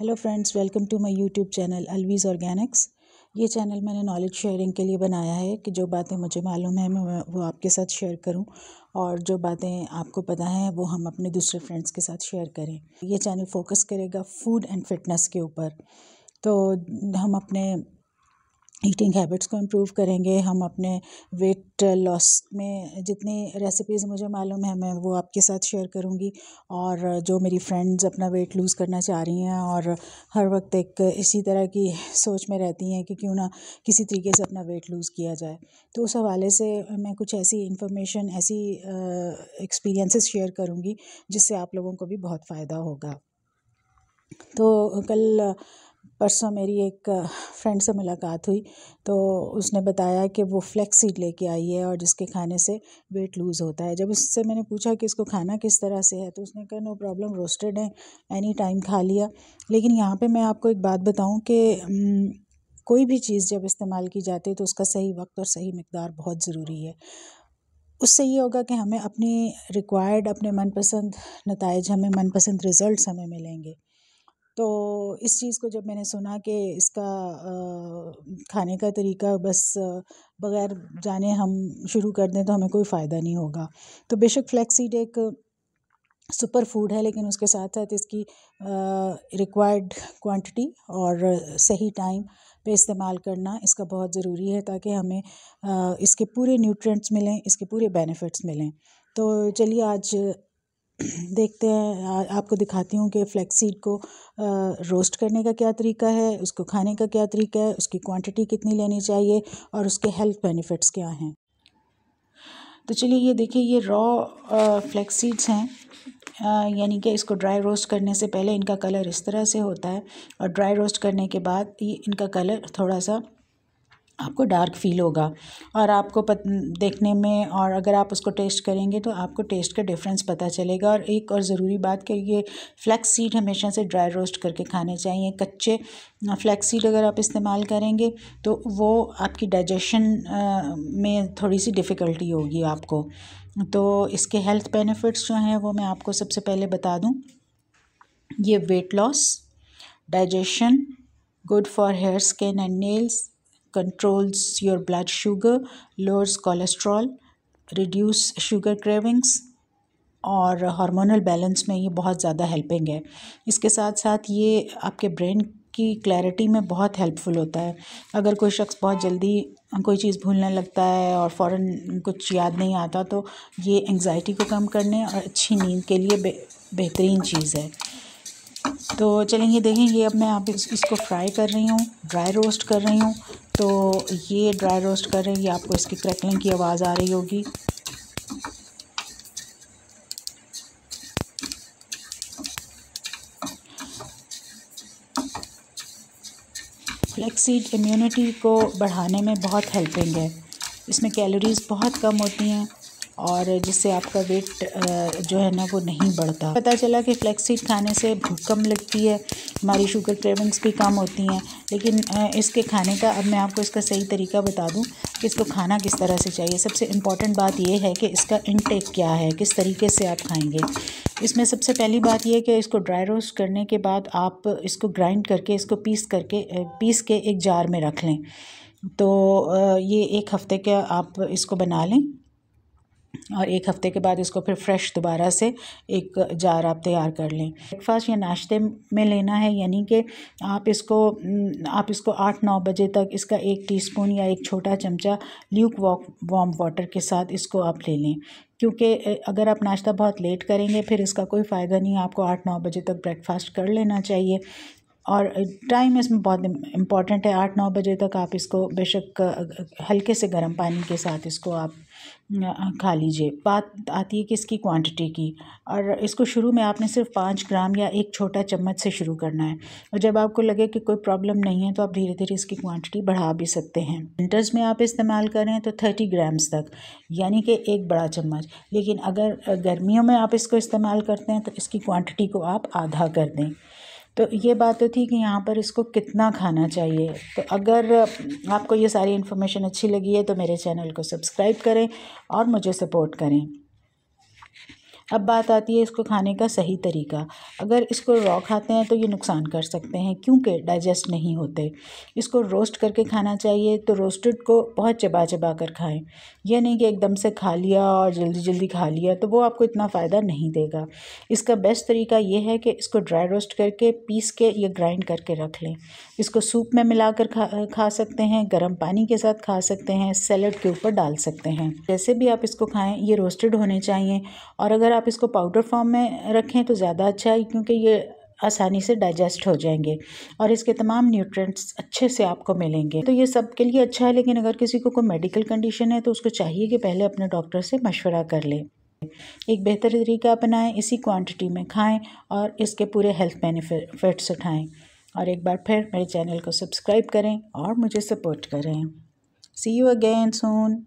Hello friends, welcome to my YouTube channel अलवीज़ organics. ये चैनल मैंने नॉलेज शेयरिंग के लिए बनाया है कि जो बातें मुझे मालूम है मैं वो आपके साथ शेयर करूं, और जो बातें आपको पता हैं वो हम अपने दूसरे फ्रेंड्स के साथ शेयर करें। ये चैनल फोकस करेगा फूड एंड फिटनेस के ऊपर। तो हम अपने ईटिंग हैबिट्स को इम्प्रूव करेंगे, हम अपने वेट लॉस में जितनी रेसिपीज़ मुझे मालूम है मैं वो आपके साथ शेयर करूंगी। और जो मेरी फ्रेंड्स अपना वेट लूज़ करना चाह रही हैं और हर वक्त एक इसी तरह की सोच में रहती हैं कि क्यों ना किसी तरीके से अपना वेट लूज़ किया जाए, तो उस हवाले से मैं कुछ ऐसी इन्फॉर्मेशन, ऐसी एक्सपीरियंसेस शेयर करूंगी जिससे आप लोगों को भी बहुत फ़ायदा होगा। तो कल परसों मेरी एक फ्रेंड से मुलाकात हुई, तो उसने बताया कि वो फ्लैक्स सीड लेके आई है और जिसके खाने से वेट लूज़ होता है। जब उससे मैंने पूछा कि इसको खाना किस तरह से है, तो उसने कहा नो प्रॉब्लम, रोस्टेड है, एनी टाइम खा लिया। लेकिन यहाँ पे मैं आपको एक बात बताऊँ कि कोई भी चीज़ जब इस्तेमाल की जाती है तो उसका सही वक्त और सही मिकदार बहुत ज़रूरी है। उससे ये होगा कि हमें अपनी रिक्वायर्ड, अपने मनपसंद नताइज, हमें मनपसंद रिज़ल्ट्स हमें मिलेंगे। तो इस चीज़ को जब मैंने सुना कि इसका खाने का तरीका बस बग़ैर जाने हम शुरू कर दें तो हमें कोई फ़ायदा नहीं होगा। तो बेशक फ्लैक्स सीड एक सुपर फूड है, लेकिन उसके साथ साथ इसकी रिक्वायर्ड क्वांटिटी और सही टाइम पे इस्तेमाल करना इसका बहुत ज़रूरी है, ताकि हमें इसके पूरे न्यूट्रिएंट्स मिलें, इसके पूरे बेनिफिट्स मिलें। तो चलिए आज देखते हैं, आपको दिखाती हूँ कि फ्लैक्स सीड को रोस्ट करने का क्या तरीका है, उसको खाने का क्या तरीका है, उसकी क्वांटिटी कितनी लेनी चाहिए और उसके हेल्थ बेनिफिट्स क्या हैं। तो चलिए ये देखिए, ये रॉ फ्लैक्स सीड्स हैं, यानी कि इसको ड्राई रोस्ट करने से पहले इनका कलर इस तरह से होता है, और ड्राई रोस्ट करने के बाद ये इनका कलर थोड़ा सा आपको डार्क फील होगा, और आपको देखने में, और अगर आप उसको टेस्ट करेंगे तो आपको टेस्ट का डिफरेंस पता चलेगा। और एक और ज़रूरी बात कि ये फ्लैक्स सीड हमेशा से ड्राई रोस्ट करके खाने चाहिए। कच्चे फ्लैक्स सीड अगर आप इस्तेमाल करेंगे तो वो आपकी डाइजेशन में थोड़ी सी डिफ़िकल्टी होगी आपको। तो इसके हेल्थ बेनिफिट्स जो हैं वो मैं आपको सबसे पहले बता दूं। ये weight loss, digestion, good for hair, skin and nails, controls your blood sugar, lowers cholesterol, reduce sugar cravings, और हार्मोनल बैलेंस में ये बहुत ज़्यादा हेल्पिंग है। इसके साथ साथ ये आपके ब्रेन की क्लैरिटी में बहुत हेल्पफुल होता है। अगर कोई शख्स बहुत जल्दी कोई चीज़ भूलने लगता है और फ़ौरन कुछ याद नहीं आता, तो ये एंग्जाइटी को कम करने और अच्छी नींद के लिए बेहतरीन चीज़ है। तो चलेंगे देखें, ये अब मैं आप इसको फ्राई कर रही हूँ, ड्राई रोस्ट कर रही हूँ। तो ये ड्राई रोस्ट कर रही है, आपको इसकी क्रैकलिंग की आवाज़ आ रही होगी। फ्लैक्स सीड इम्यूनिटी को बढ़ाने में बहुत हेल्पिंग है। इसमें कैलोरीज़ बहुत कम होती हैं और जिससे आपका वेट जो है ना वो नहीं बढ़ता। पता चला कि फ्लैक्स सीड खाने से भूख कम लगती है, हमारी शुगर क्रेविंग्स भी कम होती हैं। लेकिन इसके खाने का, अब मैं आपको इसका सही तरीका बता दूं कि इसको खाना किस तरह से चाहिए। सबसे इम्पॉर्टेंट बात यह है कि इसका इनटेक क्या है, किस तरीके से आप खाएंगे। इसमें सबसे पहली बात यह है कि इसको ड्राई रोस्ट करने के बाद आप इसको ग्राइंड करके, इसको पीस के एक जार में रख लें। तो ये 1 हफ़्ते के आप इसको बना लें, और 1 हफ़्ते के बाद इसको फिर फ्रेश दोबारा से एक जार आप तैयार कर लें। ब्रेकफास्ट या नाश्ते में लेना है, यानी कि आप इसको 8-9 बजे तक इसका 1 टीस्पून या 1 छोटा चमचा ल्यूक वार्म वाटर के साथ इसको आप ले लें। क्योंकि अगर आप नाश्ता बहुत लेट करेंगे फिर इसका कोई फ़ायदा नहीं है। आपको 8-9 बजे तक ब्रेकफास्ट कर लेना चाहिए, और टाइम इसमें बहुत इम्पॉर्टेंट है। 8-9 बजे तक आप इसको बेशक हल्के से गर्म पानी के साथ इसको आप खा लीजिए। बात आती है कि इसकी क्वांटिटी की, और इसको शुरू में आपने सिर्फ 5 ग्राम या 1 छोटा चम्मच से शुरू करना है, और जब आपको लगे कि कोई प्रॉब्लम नहीं है तो आप धीरे धीरे इसकी क्वांटिटी बढ़ा भी सकते हैं। विंटर्स में आप इस्तेमाल करें तो 30 ग्राम्स तक, यानी कि 1 बड़ा चम्मच। लेकिन अगर गर्मियों में आप इसको इस्तेमाल करते हैं तो इसकी क्वांटिटी को आप आधा कर दें। तो ये बात तो थी कि यहाँ पर इसको कितना खाना चाहिए। तो अगर आपको ये सारी इन्फॉर्मेशन अच्छी लगी है तो मेरे चैनल को सब्सक्राइब करें और मुझे सपोर्ट करें। अब बात आती है इसको खाने का सही तरीका। अगर इसको रॉ खाते हैं तो ये नुकसान कर सकते हैं क्योंकि डाइजेस्ट नहीं होते। इसको रोस्ट करके खाना चाहिए, तो रोस्टेड को बहुत चबा चबा कर खाएं। यह नहीं कि एकदम से खा लिया और जल्दी जल्दी खा लिया, तो वो आपको इतना फ़ायदा नहीं देगा। इसका बेस्ट तरीका ये है कि इसको ड्राई रोस्ट करके पीस के या ग्राइंड करके रख लें। इसको सूप में मिलाकर खा सकते हैं, गर्म पानी के साथ खा सकते हैं, सैलड के ऊपर डाल सकते हैं। जैसे भी आप इसको खाएं ये रोस्टेड होने चाहिए, और अगर आप इसको पाउडर फॉर्म में रखें तो ज़्यादा अच्छा है क्योंकि ये आसानी से डाइजेस्ट हो जाएंगे और इसके तमाम न्यूट्रिएंट्स अच्छे से आपको मिलेंगे। तो ये सब के लिए अच्छा है, लेकिन अगर किसी को कोई मेडिकल कंडीशन है तो उसको चाहिए कि पहले अपने डॉक्टर से मशवरा कर ले। एक बेहतर तरीका अपनाएं, इसी क्वांटिटी में खाएं और इसके पूरे हेल्थ बेनिफिट्स उठाएं। और एक बार फिर मेरे चैनल को सब्सक्राइब करें और मुझे सपोर्ट करें। सी यू अगेन सून।